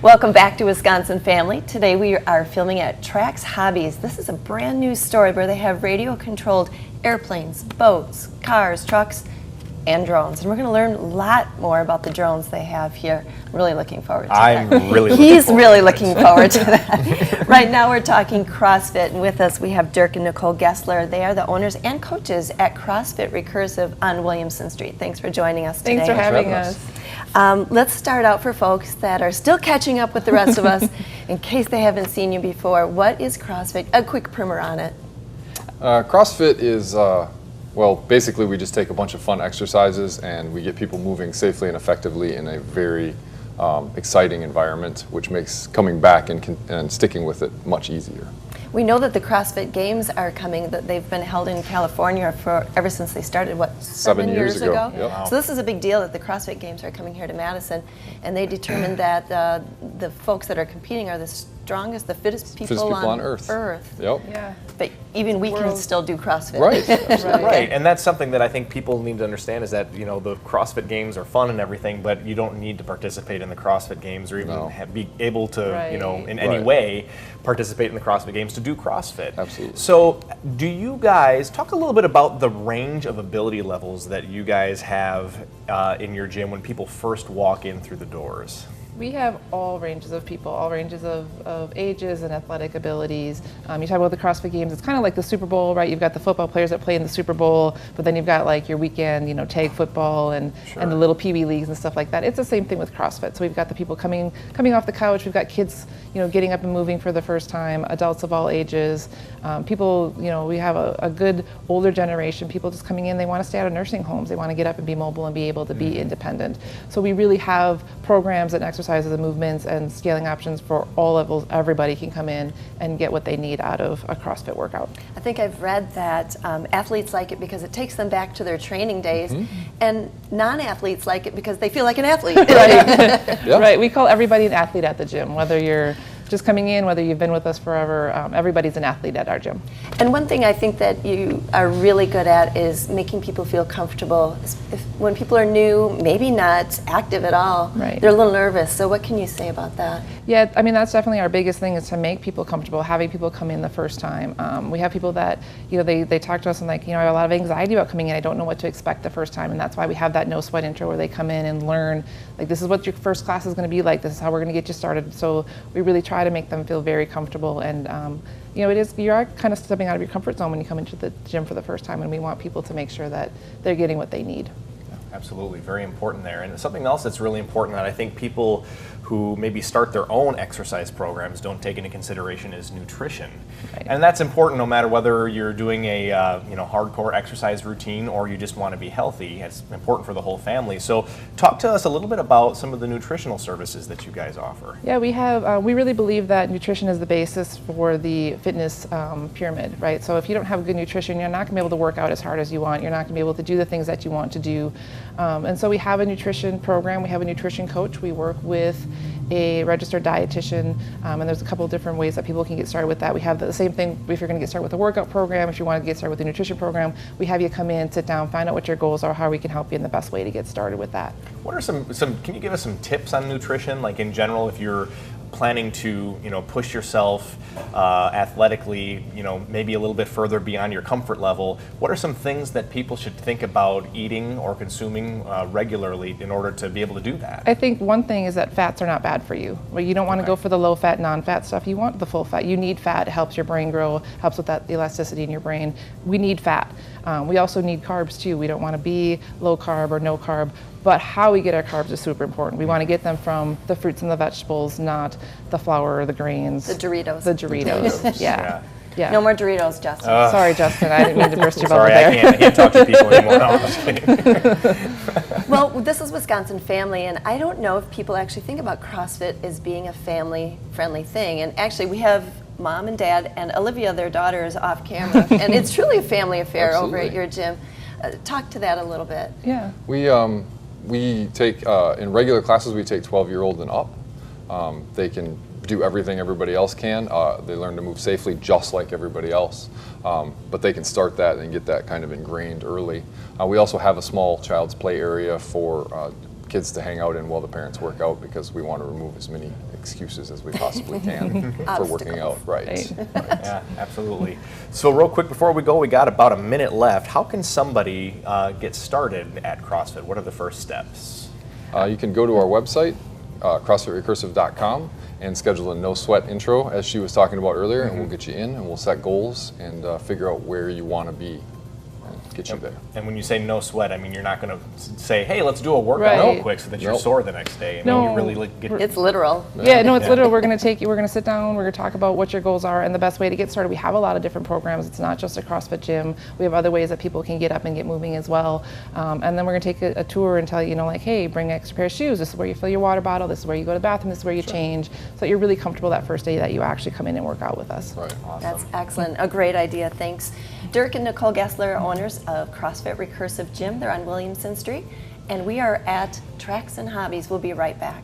Welcome back to Wisconsin Family. Today we are filming at Trax Hobbies. This is a brand new store where they have radio-controlled airplanes, boats, cars, trucks, and drones. And we're going to learn a lot more about the drones they have here. I'm really looking forward to that. He's really looking forward to that. Right now we're talking CrossFit, and with us we have Dirk and Nikole Gessler. They are the owners and coaches at CrossFit Recursive on Williamson Street. Thanks for joining us today. Thanks for having us. Let's start out for folks that are still catching up with the rest of us, in case they haven't seen you before. What is CrossFit? A quick primer on it. CrossFit is, well, basically we just take a bunch of fun exercises and we get people moving safely and effectively in a very exciting environment, which makes coming back and sticking with it much easier. We know that the CrossFit Games are coming, that they've been held in California for ever since they started, what, 7 years ago? Yep. Wow. So this is a big deal that the CrossFit Games are coming here to Madison, and they determined that the folks that are competing are the strongest, the fittest people on Earth. Yep. Yeah. But even we can still do CrossFit. Right. Right, and that's something that I think people need to understand is that, you know, the CrossFit Games are fun and everything, but you don't need to participate in the CrossFit Games or even be able to, you know, in any way participate in the CrossFit Games to do CrossFit. Absolutely. So do you guys talk a little bit about the range of ability levels that you guys have in your gym when people first walk in through the doors? We have all ranges of people, all ranges of ages and athletic abilities. You talk about the CrossFit Games, it's kind of like the Super Bowl, right? You've got the football players that play in the Super Bowl, but then you've got like your weekend, you know, tag football and the little Pee Wee leagues and stuff like that. It's the same thing with CrossFit. So we've got the people coming off the couch, we've got kids, you know, getting up and moving for the first time, adults of all ages, people, you know, we have a good older generation, people just coming in, they want to stay out of nursing homes, they want to get up and be mobile and be able to be independent. So we really have programs and exercises and movements and scaling options for all levels. Everybody can come in and get what they need out of a CrossFit workout. I think I've read that athletes like it because it takes them back to their training days, and non-athletes like it because they feel like an athlete. Right, we call everybody an athlete at the gym, whether you're just coming in, whether you've been with us forever, everybody's an athlete at our gym. And one thing I think that you are really good at is making people feel comfortable. When people are new, maybe not active at all, they're a little nervous. So what can you say about that? Yeah, I mean, that's definitely our biggest thing, is to make people comfortable, having people come in the first time. We have people that, you know, they talk to us and like, you know, I have a lot of anxiety about coming in. I don't know what to expect the first time, and that's why we have that no sweat intro where they come in and learn, like, this is what your first class is going to be like. This is how we're going to get you started. So we really try to make them feel very comfortable, and you know, you are kind of stepping out of your comfort zone when you come into the gym for the first time, and we want people to make sure that they're getting what they need. Absolutely, very important there. And something else that's really important that I think people who maybe start their own exercise programs don't take into consideration is nutrition. And that's important no matter whether you're doing a you know, hardcore exercise routine or you just want to be healthy. It's important for the whole family. So talk to us a little bit about some of the nutritional services that you guys offer. Yeah, we have, we really believe that nutrition is the basis for the fitness pyramid, right? So if you don't have good nutrition, you're not going to be able to work out as hard as you want. You're not going to be able to do the things that you want to do. And so we have a nutrition program, we have a nutrition coach, we work with a registered dietitian, and there's a couple of different ways that people can get started with that. We have the same thing if you're going to get started with a workout program, if you want to get started with a nutrition program, we have you come in, sit down, find out what your goals are, how we can help you in the best way to get started with that. What are some can you give us some tips on nutrition, like in general, if you're planning to, you know, push yourself athletically, you know, maybe a little bit further beyond your comfort level, what are some things that people should think about eating or consuming regularly in order to be able to do that? I think one thing is that fats are not bad for you. Well, you don't want to go for the low fat, non-fat stuff. You want the full fat. You need fat. It helps your brain grow, helps with that elasticity in your brain. We need fat. We also need carbs too. We don't want to be low carb or no carb, but how we get our carbs is super important. We want to get them from the fruits and the vegetables, not the flour or the grains. The Doritos. The Doritos, yeah. No more Doritos, Justin. Sorry, Justin, I didn't mean to burst your bubble there. Sorry, I can't talk to people anymore. No, I'm just kidding. Well, this is Wisconsin Family, and I don't know if people actually think about CrossFit as being a family-friendly thing. And actually, we have Mom and Dad and Olivia, their daughter, is off camera, and it's truly a family affair over at your gym. Talk to that a little bit. Yeah. We take, in regular classes, we take 12-year-old and up. They can do everything everybody else can. They learn to move safely just like everybody else. But they can start that and get that kind of ingrained early. We also have a small child's play area for kids to hang out in while the parents work out, because we want to remove as many excuses as we possibly can for working out. Right. Yeah, absolutely. So real quick before we go, we got about a minute left. How can somebody get started at CrossFit? What are the first steps? You can go to our website, CrossFitRecursive.com, and schedule a no sweat intro, as she was talking about earlier, and we'll get you in, and we'll set goals and figure out where you want to be and get you there. And when you say no sweat, I mean you're not going to say, "Hey, let's do a workout real quick," so that you're sore the next day. I mean, No. you really get. It's literal. Yeah, no, it's literal. We're going to take you, we're going to sit down, we're going to talk about what your goals are and the best way to get started. We have a lot of different programs. It's not just a CrossFit gym. We have other ways that people can get up and get moving as well. And then we're going to take a tour and tell you, like, hey, bring an extra pair of shoes. This is where you fill your water bottle. This is where you go to the bathroom. This is where you change. So that you're really comfortable that first day that you actually come in and work out with us. Right. Awesome. That's excellent. A great idea. Thanks. Dirk and Nikole Gessler, owners of CrossFit Recursive Gym. They're on Williamson Street. And we are at Tracks and Hobbies. We'll be right back.